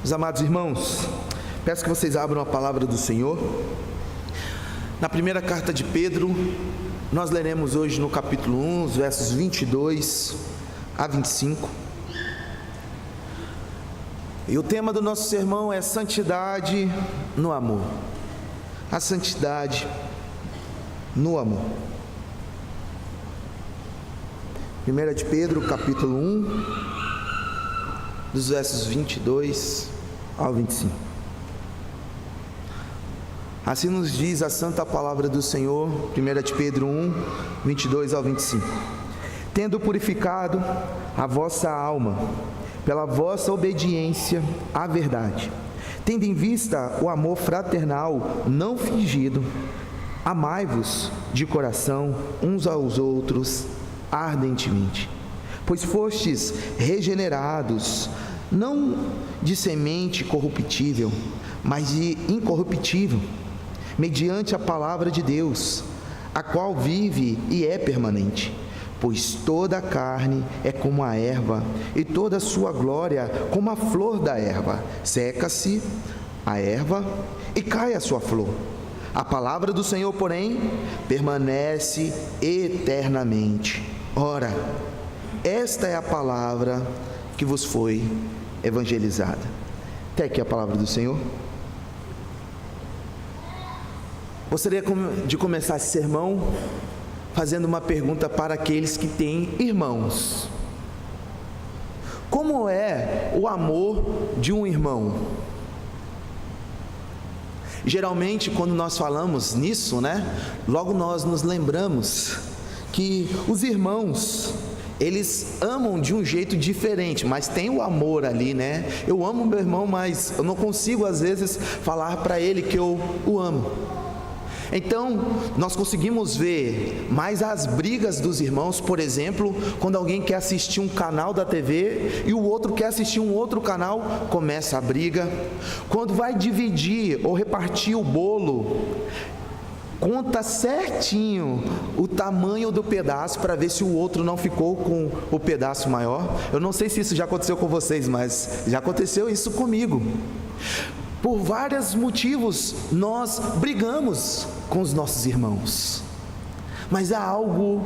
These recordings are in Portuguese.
Meus amados irmãos, peço que vocês abram a palavra do Senhor. Na primeira carta de Pedro, nós leremos hoje no capítulo 1, os versos 22 a 25. E o tema do nosso sermão é santidade no amor. A santidade no amor. 1 de Pedro, capítulo 1, dos versos 22 ao 25. Assim nos diz a santa palavra do Senhor, 1 de Pedro 1, 22 ao 25. Tendo purificado a vossa alma pela vossa obediência à verdade, tendo em vista o amor fraternal não fingido, amai-vos de coração uns aos outros ardentemente, pois fostes regenerados, não de semente corruptível, mas de incorruptível, mediante a palavra de Deus, a qual vive e é permanente. Pois toda a carne é como a erva, e toda a sua glória como a flor da erva. Seca-se a erva e cai a sua flor. A palavra do Senhor, porém, permanece eternamente. Ora, esta é a palavra que vos foi evangelizada. Até aqui a palavra do Senhor. Gostaria de começar esse sermão fazendo uma pergunta para aqueles que têm irmãos. Como é o amor de um irmão? Geralmente, quando nós falamos nisso, logo nós nos lembramos que os irmãos, eles amam de um jeito diferente, mas tem o amor ali, Eu amo meu irmão, mas eu não consigo às vezes falar para ele que eu o amo. Então, nós conseguimos ver mais as brigas dos irmãos, por exemplo, quando alguém quer assistir um canal da TV e o outro quer assistir um outro canal, começa a briga. Quando vai dividir ou repartir o bolo, conta certinho o tamanho do pedaço para ver se o outro não ficou com o pedaço maior. Eu não sei se isso já aconteceu com vocês, mas já aconteceu isso comigo. Por vários motivos nós brigamos com os nossos irmãos, mas há algo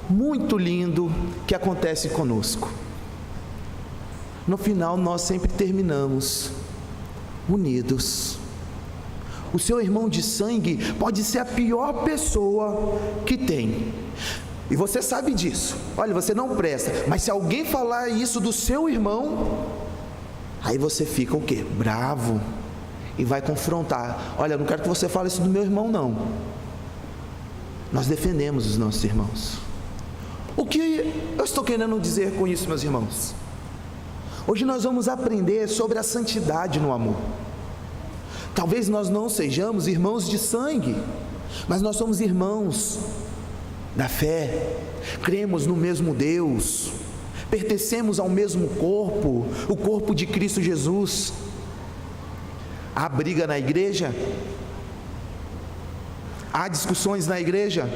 muito lindo que acontece conosco. No final nós sempre terminamos unidos. O seu irmão de sangue pode ser a pior pessoa que tem, e você sabe disso. Olha, você não presta, mas se alguém falar isso do seu irmão, aí você fica o quê? Bravo, e vai confrontar. Olha, eu não quero que você fale isso do meu irmão, não. Nós defendemos os nossos irmãos. O que eu estou querendo dizer com isso, meus irmãos? Hoje nós vamos aprender sobre a santidade no amor. Talvez nós não sejamos irmãos de sangue, mas nós somos irmãos da fé, cremos no mesmo Deus, pertencemos ao mesmo corpo, o corpo de Cristo Jesus. Há briga na igreja? Há discussões na igreja?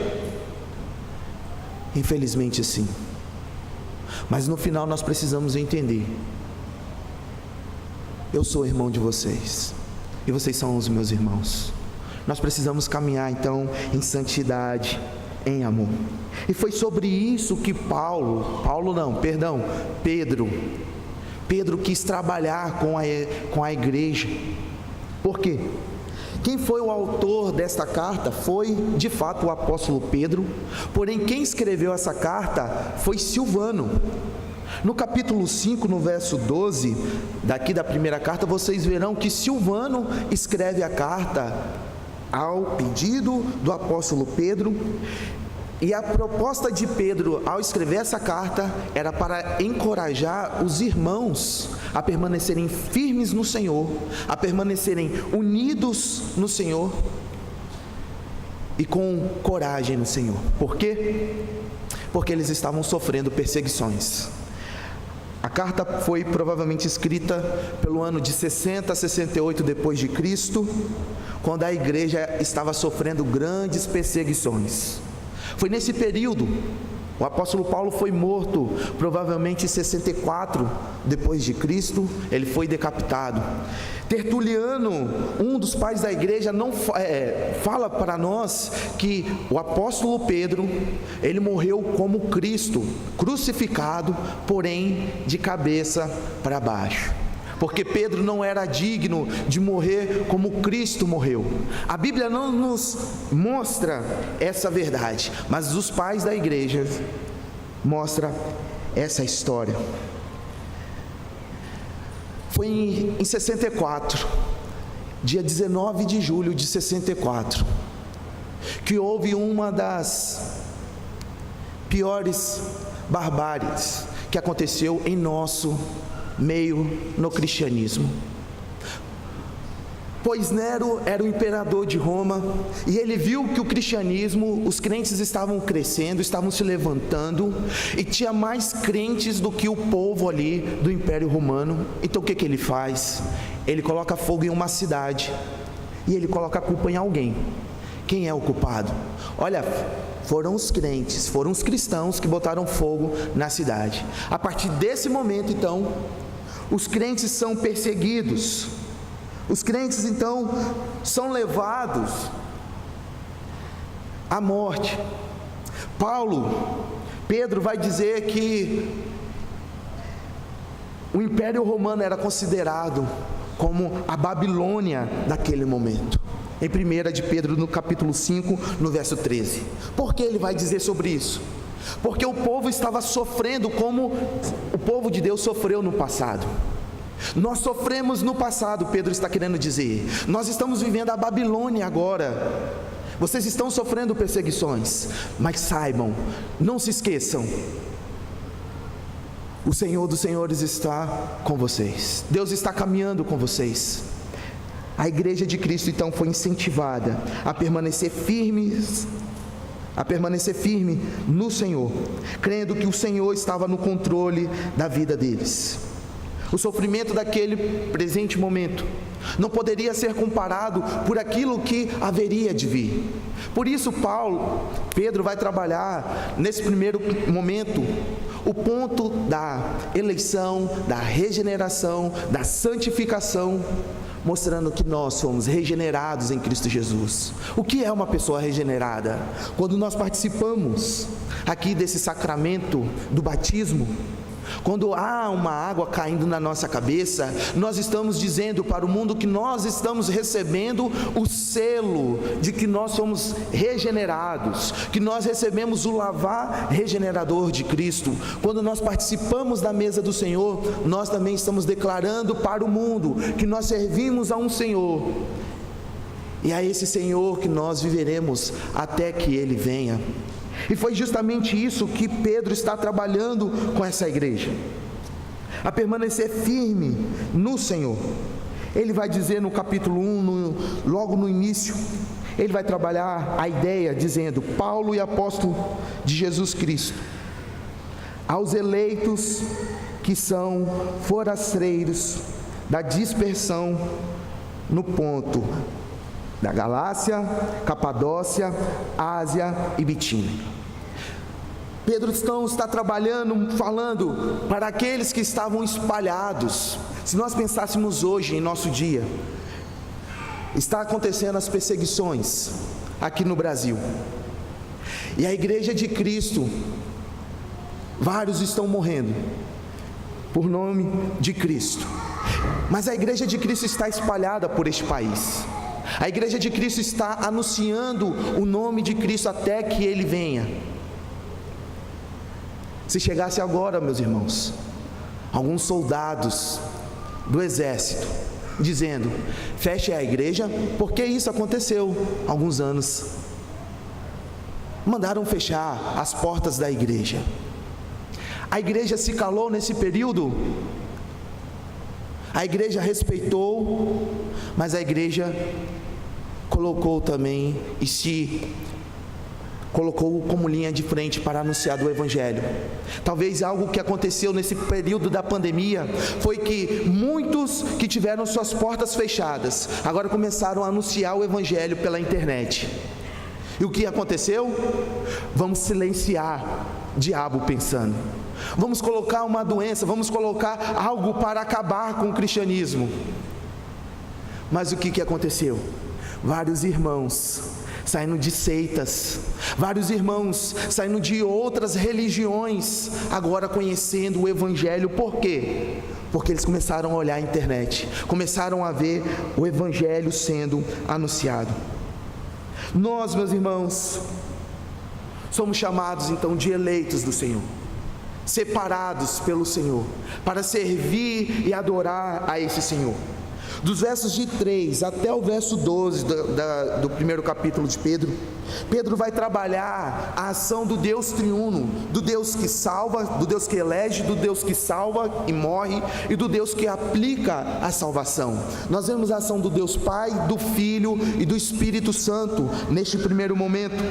Infelizmente sim. Mas no final nós precisamos entender: eu sou irmão de vocês, e vocês são os meus irmãos. Nós precisamos caminhar então em santidade, em amor. E foi sobre isso que Pedro quis trabalhar com a igreja. Por quê? Quem foi o autor desta carta foi, de fato, o apóstolo Pedro, porém quem escreveu essa carta foi Silvano. No capítulo 5, no verso 12, daqui da primeira carta, vocês verão que Silvano escreve a carta ao pedido do apóstolo Pedro. E a proposta de Pedro ao escrever essa carta era para encorajar os irmãos a permanecerem firmes no Senhor, a permanecerem unidos no Senhor e com coragem no Senhor. Por quê? Porque eles estavam sofrendo perseguições. A carta foi provavelmente escrita pelo ano de 60 a 68 depois de Cristo, quando a igreja estava sofrendo grandes perseguições. Foi nesse período O apóstolo Paulo foi morto, provavelmente em 64 depois de Cristo, ele foi decapitado. Tertuliano, um dos pais da igreja, fala para nós que o apóstolo Pedro, ele morreu como Cristo, crucificado, porém de cabeça para baixo. Porque Pedro não era digno de morrer como Cristo morreu. A Bíblia não nos mostra essa verdade, mas os pais da igreja mostram essa história. Foi em 64, dia 19 de julho de 64, que houve uma das piores barbáries que aconteceu em nosso meio no cristianismo. Pois Nero era o imperador de Roma, e ele viu que o cristianismo, os crentes estavam crescendo, estavam se levantando, e tinha mais crentes do que o povo ali do Império Romano. Então o que ele faz? Ele coloca fogo em uma cidade, e ele coloca a culpa em alguém. Quem é o culpado? Olha, foram os crentes, foram os cristãos que botaram fogo na cidade. A partir desse momento, então, os crentes são perseguidos. Os crentes, então, são levados à morte. Pedro vai dizer que o Império Romano era considerado como a Babilônia daquele momento. Em 1 de Pedro, no capítulo 5, no verso 13. Por que ele vai dizer sobre isso? Porque o povo estava sofrendo como o povo de Deus sofreu no passado. Nós sofremos no passado, Pedro está querendo dizer. Nós estamos vivendo a Babilônia agora. Vocês estão sofrendo perseguições, mas saibam, não se esqueçam, o Senhor dos Senhores está com vocês. Deus está caminhando com vocês. A igreja de Cristo então foi incentivada a permanecer firme no Senhor, crendo que o Senhor estava no controle da vida deles. O sofrimento daquele presente momento não poderia ser comparado por aquilo que haveria de vir. Por isso Pedro vai trabalhar nesse primeiro momento o ponto da eleição, da regeneração, da santificação, mostrando que nós somos regenerados em Cristo Jesus. O que é uma pessoa regenerada? Quando nós participamos aqui desse sacramento do batismo, quando há uma água caindo na nossa cabeça, nós estamos dizendo para o mundo que nós estamos recebendo o selo de que nós somos regenerados, que nós recebemos o lavar regenerador de Cristo. Quando nós participamos da mesa do Senhor, nós também estamos declarando para o mundo que nós servimos a um Senhor, e a esse Senhor que nós viveremos até que Ele venha. E foi justamente isso que Pedro está trabalhando com essa igreja, a permanecer firme no Senhor. Ele vai dizer no capítulo 1, logo no início, ele vai trabalhar a ideia dizendo: Paulo e apóstolo de Jesus Cristo, aos eleitos que são forasteiros da dispersão no ponto da Galácia, Capadócia, Ásia e Bitínia. Pedro está trabalhando, falando para aqueles que estavam espalhados. Se nós pensássemos hoje, em nosso dia, está acontecendo as perseguições aqui no Brasil, e a igreja de Cristo, vários estão morrendo por nome de Cristo, mas a igreja de Cristo está espalhada por este país. A igreja de Cristo está anunciando o nome de Cristo até que Ele venha. Se chegasse agora, meus irmãos, alguns soldados do exército dizendo: feche a igreja, porque isso aconteceu há alguns anos. Mandaram fechar as portas da igreja. A igreja se calou nesse período. A igreja respeitou, mas a igreja colocou também e se colocou como linha de frente para anunciar do Evangelho. Talvez algo que aconteceu nesse período da pandemia foi que muitos que tiveram suas portas fechadas agora começaram a anunciar o Evangelho pela internet. E o que aconteceu? Vamos silenciar diabo pensando. Vamos colocar uma doença, vamos colocar algo para acabar com o cristianismo. Mas o que aconteceu? Vários irmãos saindo de seitas, vários irmãos saindo de outras religiões, agora conhecendo o Evangelho. Por quê? Porque eles começaram a olhar a internet, começaram a ver o Evangelho sendo anunciado. Nós, meus irmãos, somos chamados então de eleitos do Senhor, separados pelo Senhor, para servir e adorar a esse Senhor. Dos versos de 3 até o verso 12 do primeiro capítulo de Pedro, Pedro vai trabalhar a ação do Deus triuno, do Deus que salva, do Deus que elege, do Deus que salva e morre, e do Deus que aplica a salvação. Nós vemos a ação do Deus Pai, do Filho e do Espírito Santo neste primeiro momento.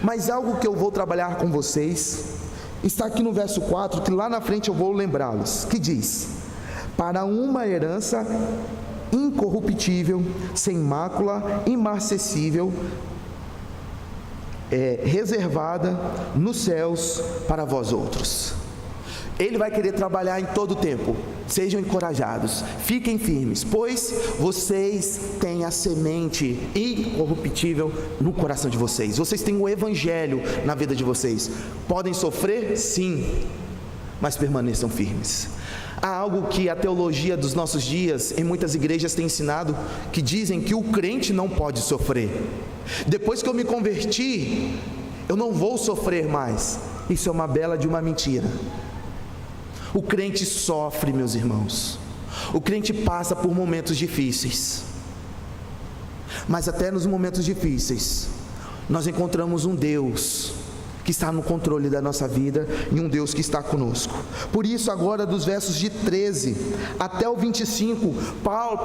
Mas algo que eu vou trabalhar com vocês está aqui no verso 4, que lá na frente eu vou lembrá-los, que diz: para uma herança incorruptível, sem mácula, imarcessível, reservada nos céus para vós outros. Ele vai querer trabalhar em todo o tempo. Sejam encorajados, fiquem firmes, pois vocês têm a semente incorruptível no coração de vocês. Vocês têm o Evangelho na vida de vocês. Podem sofrer? Sim, mas permaneçam firmes. Há algo que a teologia dos nossos dias, em muitas igrejas, tem ensinado, que dizem que o crente não pode sofrer. Depois que eu me converti, eu não vou sofrer mais. Isso é uma bela de uma mentira. O crente sofre, meus irmãos. O crente passa por momentos difíceis. Mas até nos momentos difíceis, nós encontramos um Deus que está no controle da nossa vida e um Deus que está conosco. Por isso, agora dos versos de 13 até o 25,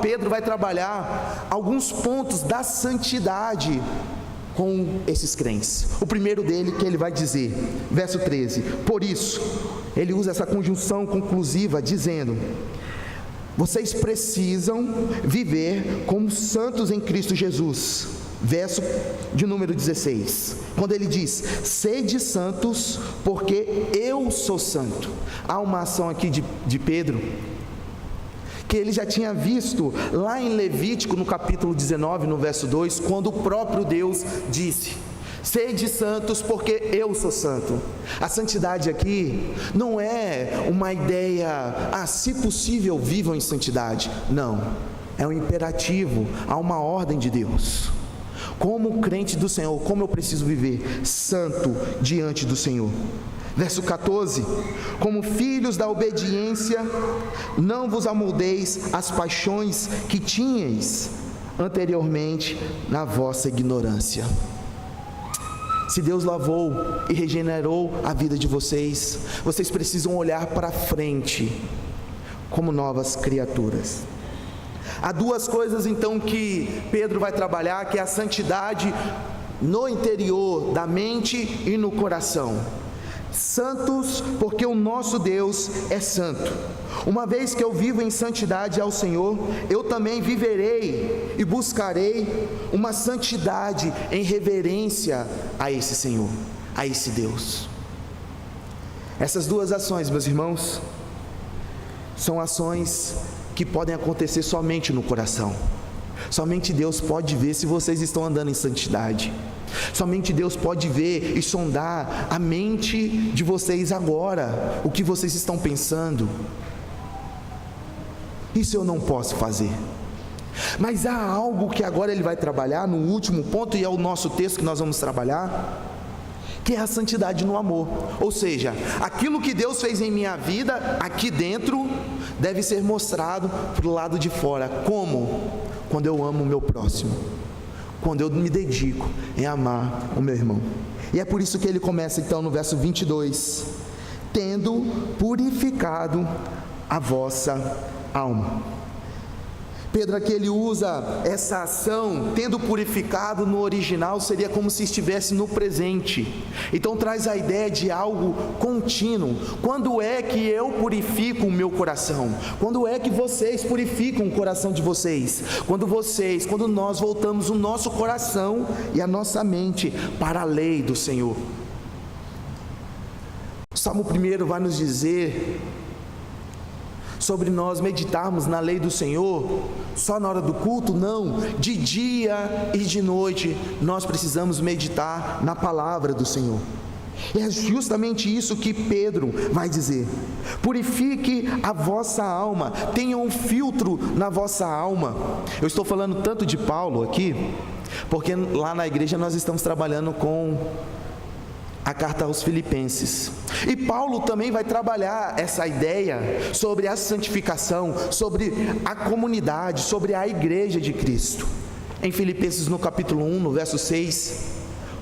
Pedro vai trabalhar alguns pontos da santidade com esses crentes. O primeiro dele, que ele vai dizer, verso 13: por isso, ele usa essa conjunção conclusiva, dizendo: vocês precisam viver como santos em Cristo Jesus. Verso de número 16, quando ele diz: sede santos, porque eu sou santo. Há uma ação aqui de Pedro, que ele já tinha visto lá em Levítico, no capítulo 19, no verso 2, quando o próprio Deus disse: sede santos, porque eu sou santo. A santidade aqui não é uma ideia, se possível vivam em santidade. Não, é um imperativo, há uma ordem de Deus. Como crente do Senhor, como eu preciso viver santo diante do Senhor. Verso 14: como filhos da obediência, não vos amoldeis às paixões que tinhais anteriormente na vossa ignorância. Se Deus lavou e regenerou a vida de vocês, vocês precisam olhar para frente como novas criaturas. Há duas coisas então que Pedro vai trabalhar, que é a santidade no interior da mente e no coração. Santos, porque o nosso Deus é santo. Uma vez que eu vivo em santidade ao Senhor, eu também viverei e buscarei uma santidade em reverência a esse Senhor, a esse Deus. Essas duas ações, meus irmãos, são ações que podem acontecer somente no coração. Somente Deus pode ver se vocês estão andando em santidade. Somente Deus pode ver e sondar a mente de vocês agora, o que vocês estão pensando. Isso eu não posso fazer. Mas há algo que agora ele vai trabalhar no último ponto, e é o nosso texto que nós vamos trabalhar, que é a santidade no amor. Ou seja, aquilo que Deus fez em minha vida, aqui dentro, deve ser mostrado para o lado de fora. Como? Quando eu amo o meu próximo, quando eu me dedico em amar o meu irmão. E é por isso que ele começa então no verso 22, tendo purificado a vossa alma. Pedro aqui ele usa essa ação, tendo purificado, no original seria como se estivesse no presente. Então traz a ideia de algo contínuo. Quando é que eu purifico o meu coração? Quando é que vocês purificam o coração de vocês? Quando nós voltamos o nosso coração e a nossa mente para a lei do Senhor. Salmo 1 vai nos dizer sobre nós meditarmos na lei do Senhor só na hora do culto. Não, de dia e de noite nós precisamos meditar na palavra do Senhor. E é justamente isso que Pedro vai dizer: purifique a vossa alma, tenha um filtro na vossa alma. Eu estou falando tanto de Paulo aqui, porque lá na igreja nós estamos trabalhando com a carta aos Filipenses, e Paulo também vai trabalhar essa ideia sobre a santificação, sobre a comunidade, sobre a igreja de Cristo. Em Filipenses no capítulo 1, no verso 6,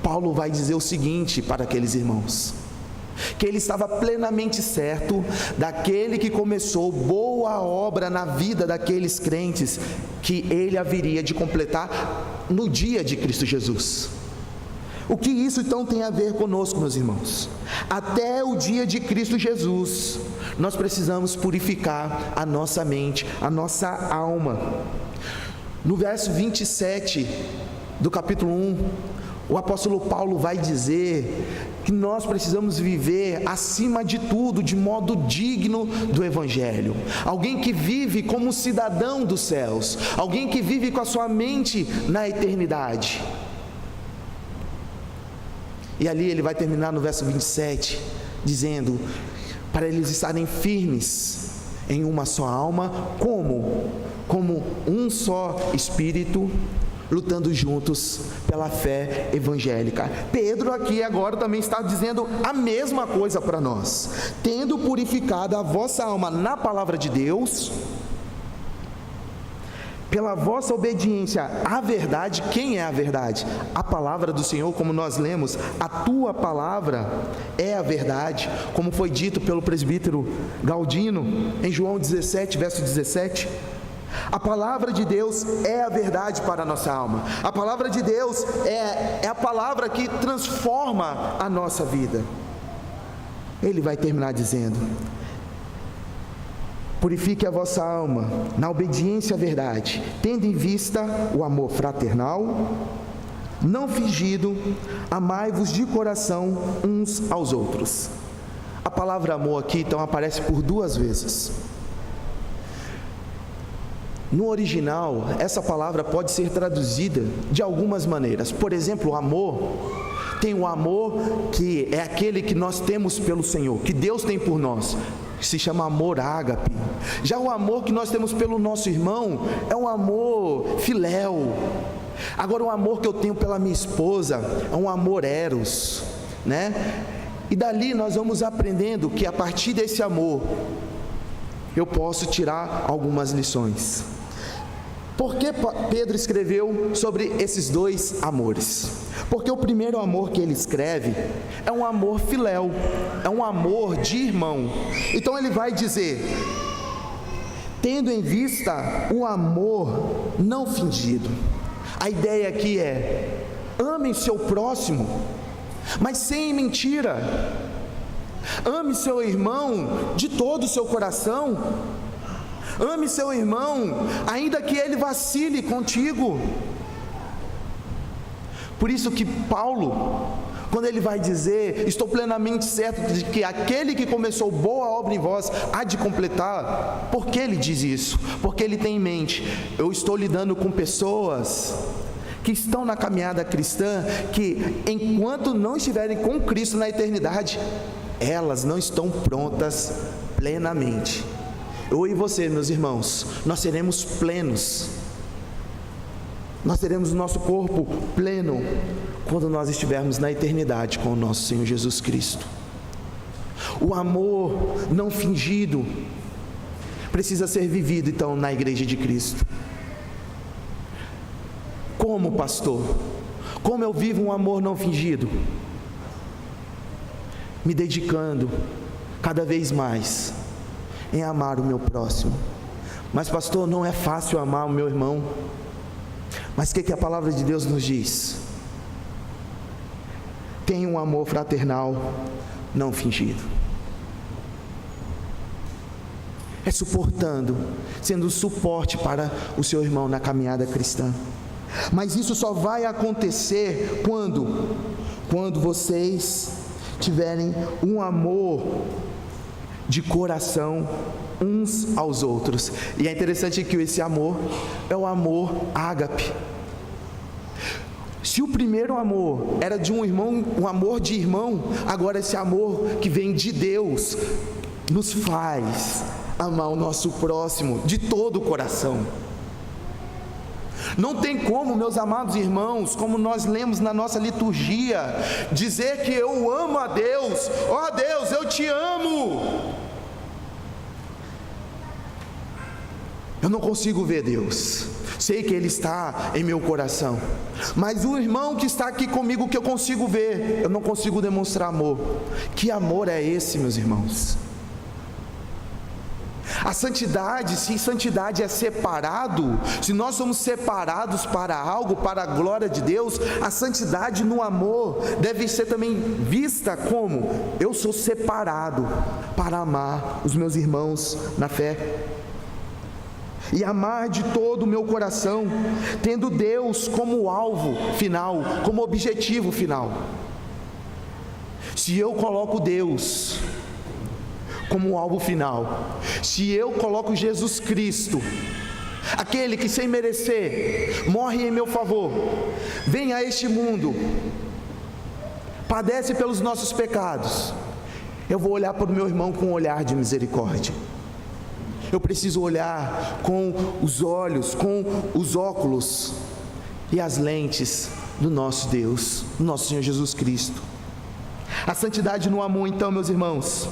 Paulo vai dizer o seguinte para aqueles irmãos: que ele estava plenamente certo daquele que começou boa obra na vida daqueles crentes, que ele haveria de completar no dia de Cristo Jesus. O que isso então tem a ver conosco, meus irmãos? Até o dia de Cristo Jesus, nós precisamos purificar a nossa mente, a nossa alma. No verso 27 do capítulo 1, o apóstolo Paulo vai dizer que nós precisamos viver, acima de tudo, de modo digno do Evangelho. Alguém que vive como cidadão dos céus, alguém que vive com a sua mente na eternidade. E ali ele vai terminar no verso 27, dizendo, para eles estarem firmes em uma só alma, como um só Espírito, lutando juntos pela fé evangélica. Pedro aqui agora também está dizendo a mesma coisa para nós: tendo purificado a vossa alma na palavra de Deus, pela vossa obediência à verdade. Quem é a verdade? A palavra do Senhor, como nós lemos, a tua palavra é a verdade, como foi dito pelo presbítero Galdino em João 17, verso 17. A palavra de Deus é a verdade para a nossa alma. A palavra de Deus é a palavra que transforma a nossa vida. Ele vai terminar dizendo: purifique a vossa alma na obediência à verdade, tendo em vista o amor fraternal, não fingido, amai-vos de coração uns aos outros. A palavra amor aqui então aparece por 2 vezes. No original, essa palavra pode ser traduzida de algumas maneiras. Por exemplo, o amor, tem o amor que é aquele que nós temos pelo Senhor, que Deus tem por nós, se chama amor ágape. Já o amor que nós temos pelo nosso irmão é um amor filéu. Agora, o amor que eu tenho pela minha esposa é um amor eros, né? E dali nós vamos aprendendo que a partir desse amor eu posso tirar algumas lições. Por que Pedro escreveu sobre esses 2 amores? Porque o primeiro amor que ele escreve é um amor filéu, é um amor de irmão. Então ele vai dizer, tendo em vista o amor não fingido. A ideia aqui é: ame seu próximo, mas sem mentira. Ame seu irmão de todo o seu coração. Ame seu irmão, ainda que ele vacile contigo. Por isso que Paulo, quando ele vai dizer, estou plenamente certo de que aquele que começou boa obra em vós há de completar. Por que ele diz isso? Porque ele tem em mente: eu estou lidando com pessoas que estão na caminhada cristã, que enquanto não estiverem com Cristo na eternidade, elas não estão prontas plenamente. Eu e você, meus irmãos, nós seremos plenos, nós teremos o nosso corpo pleno quando nós estivermos na eternidade com o nosso Senhor Jesus Cristo. O amor não fingido precisa ser vivido então na igreja de Cristo. Como, pastor? Como eu vivo um amor não fingido? Me dedicando cada vez mais em amar o meu próximo. Mas, pastor, não é fácil amar o meu irmão. Mas o que a palavra de Deus nos diz? Tenha um amor fraternal não fingido. É suportando, sendo suporte para o seu irmão na caminhada cristã. Mas isso só vai acontecer quando vocês tiverem um amor de coração uns aos outros. E é interessante que esse amor é o amor ágape. Se o primeiro amor era de um irmão, um amor de irmão, agora esse amor que vem de Deus nos faz amar o nosso próximo de todo o coração. Não tem como, meus amados irmãos, como nós lemos na nossa liturgia, dizer que eu amo a Deus, ó Deus, eu te amo. Eu não consigo ver Deus, sei que Ele está em meu coração, mas o irmão que está aqui comigo que eu consigo ver, eu não consigo demonstrar amor. Que amor é esse, meus irmãos? A santidade, se santidade é separado, se nós somos separados para algo, para a glória de Deus, a santidade no amor deve ser também vista como: eu sou separado para amar os meus irmãos na fé, e amar de todo o meu coração, tendo Deus como alvo final, como objetivo final. Se eu coloco Deus como alvo final, se eu coloco Jesus Cristo, aquele que sem merecer morre em meu favor, vem a este mundo, padece pelos nossos pecados, eu vou olhar para o meu irmão com um olhar de misericórdia. Eu preciso olhar com os olhos, com os óculos e as lentes do nosso Deus, do nosso Senhor Jesus Cristo. A santidade no amor, então, meus irmãos,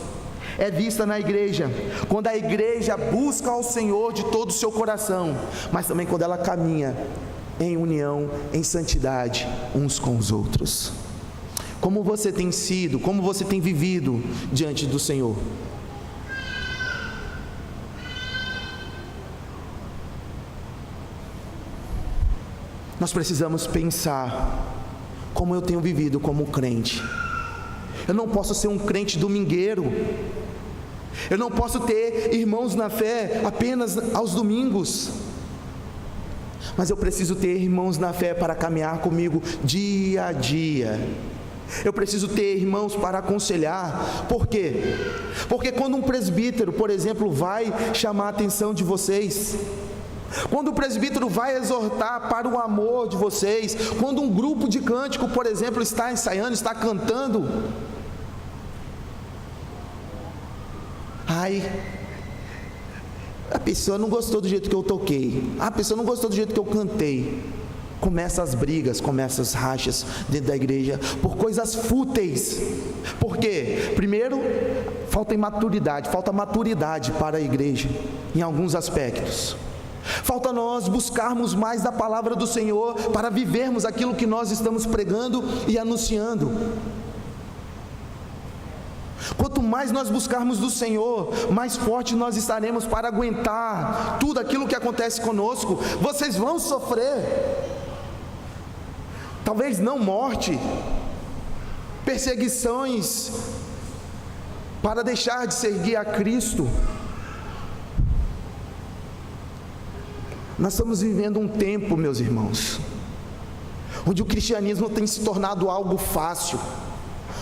é vista na igreja, quando a igreja busca ao Senhor de todo o seu coração, mas também quando ela caminha em união, em santidade uns com os outros. Como você tem sido, como você tem vivido diante do Senhor? Nós precisamos pensar como eu tenho vivido como crente. Eu não posso ser um crente domingueiro, eu não posso ter irmãos na fé apenas aos domingos, mas eu preciso ter irmãos na fé para caminhar comigo dia a dia. Eu preciso ter irmãos para aconselhar. Por quê? Porque quando um presbítero, por exemplo, vai chamar a atenção de vocês, quando o presbítero vai exortar para o amor de vocês, quando um grupo de cântico, por exemplo, está ensaiando, está cantando, a pessoa não gostou do jeito que eu toquei, a pessoa não gostou do jeito que eu cantei. Começam as brigas, começam as rachas dentro da igreja, por coisas fúteis. Por quê? Primeiro, falta maturidade para a igreja, em alguns aspectos. Falta nós buscarmos mais da palavra do Senhor, para vivermos aquilo que nós estamos pregando e anunciando. Quanto mais nós buscarmos do Senhor, mais forte nós estaremos para aguentar tudo aquilo que acontece conosco. Vocês vão sofrer, talvez não morte, perseguições, para deixar de seguir a Cristo. Nós estamos vivendo um tempo, meus irmãos, onde o cristianismo tem se tornado algo fácil,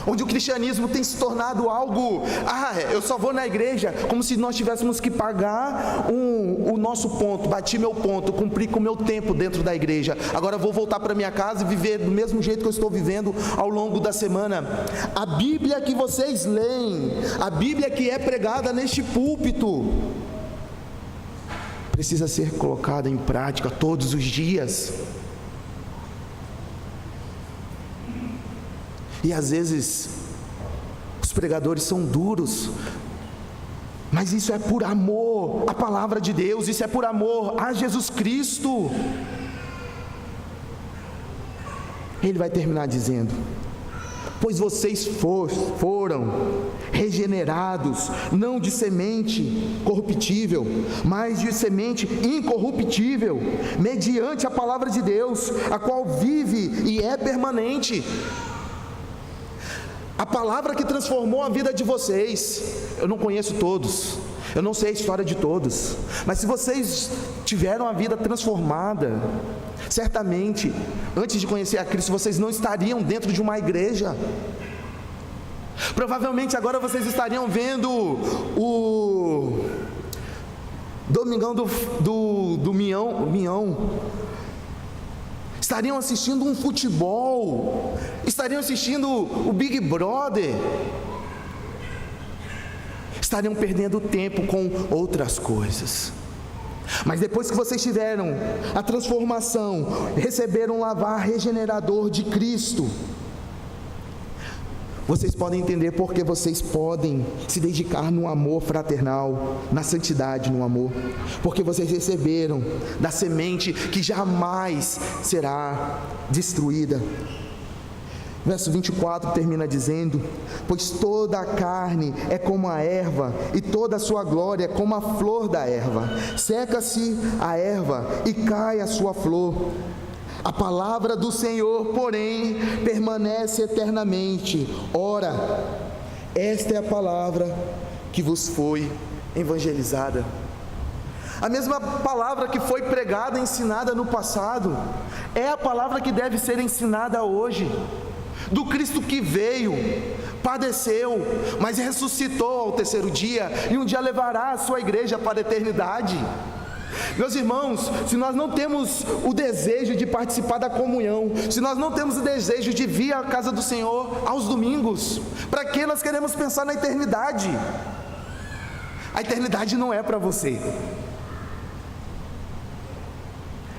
onde o cristianismo tem se tornado algo, eu só vou na igreja, como se nós tivéssemos que pagar o nosso ponto, bati meu ponto, cumpri com o meu tempo dentro da igreja, agora vou voltar para minha casa e viver do mesmo jeito que eu estou vivendo ao longo da semana. A Bíblia que vocês leem, a Bíblia que é pregada neste púlpito, precisa ser colocada em prática todos os dias. E às vezes os pregadores são duros, mas isso é por amor à palavra de Deus, isso é por amor a Jesus Cristo. Ele vai terminar dizendo: pois vocês foram regenerados, não de semente corruptível, mas de semente incorruptível, mediante a palavra de Deus, a qual vive e é permanente. A palavra que transformou a vida de vocês, eu não conheço todos, eu não sei a história de todos, mas se vocês tiveram a vida transformada, certamente, antes de conhecer a Cristo, vocês não estariam dentro de uma igreja. Provavelmente agora vocês estariam vendo o Domingão do Mião. Estariam assistindo um futebol, estariam assistindo o Big Brother, estariam perdendo tempo com outras coisas. Mas depois que vocês tiveram a transformação, receberam o lavar regenerador de Cristo, vocês podem entender porque vocês podem se dedicar no amor fraternal, na santidade, no amor, porque vocês receberam da semente que jamais será destruída. Verso 24 termina dizendo: pois toda a carne é como a erva, e toda a sua glória é como a flor da erva. Seca-se a erva e cai a sua flor. A palavra do Senhor, porém, permanece eternamente. Ora, esta é a palavra que vos foi evangelizada. A mesma palavra que foi pregada e ensinada no passado, é a palavra que deve ser ensinada hoje. Do Cristo que veio, padeceu, mas ressuscitou ao terceiro dia, e um dia levará a sua igreja para a eternidade. Meus irmãos, se nós não temos o desejo de participar da comunhão, se nós não temos o desejo de vir à casa do Senhor aos domingos, para que nós queremos pensar na eternidade? A eternidade não é para você.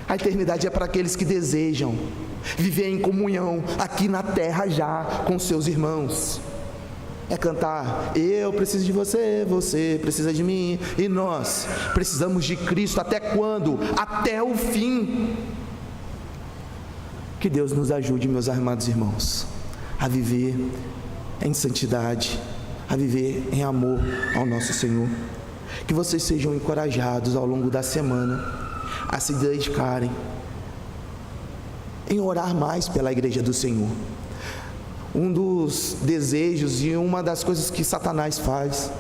A eternidade é para aqueles que desejam viver em comunhão aqui na terra já com seus irmãos. É cantar: eu preciso de você, você precisa de mim, e nós precisamos de Cristo. Até quando? Até o fim. Que Deus nos ajude, meus amados irmãos, a viver em santidade, a viver em amor ao nosso Senhor. Que vocês sejam encorajados ao longo da semana a se dedicarem em orar mais pela igreja do Senhor. Um dos desejos e uma das coisas que Satanás faz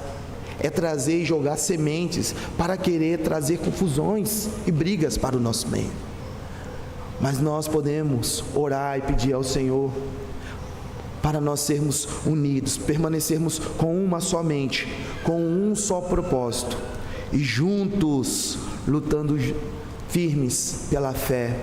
é trazer e jogar sementes para querer trazer confusões e brigas para o nosso meio. Mas nós podemos orar e pedir ao Senhor para nós sermos unidos, permanecermos com uma só mente, com um só propósito, e juntos lutando firmes pela fé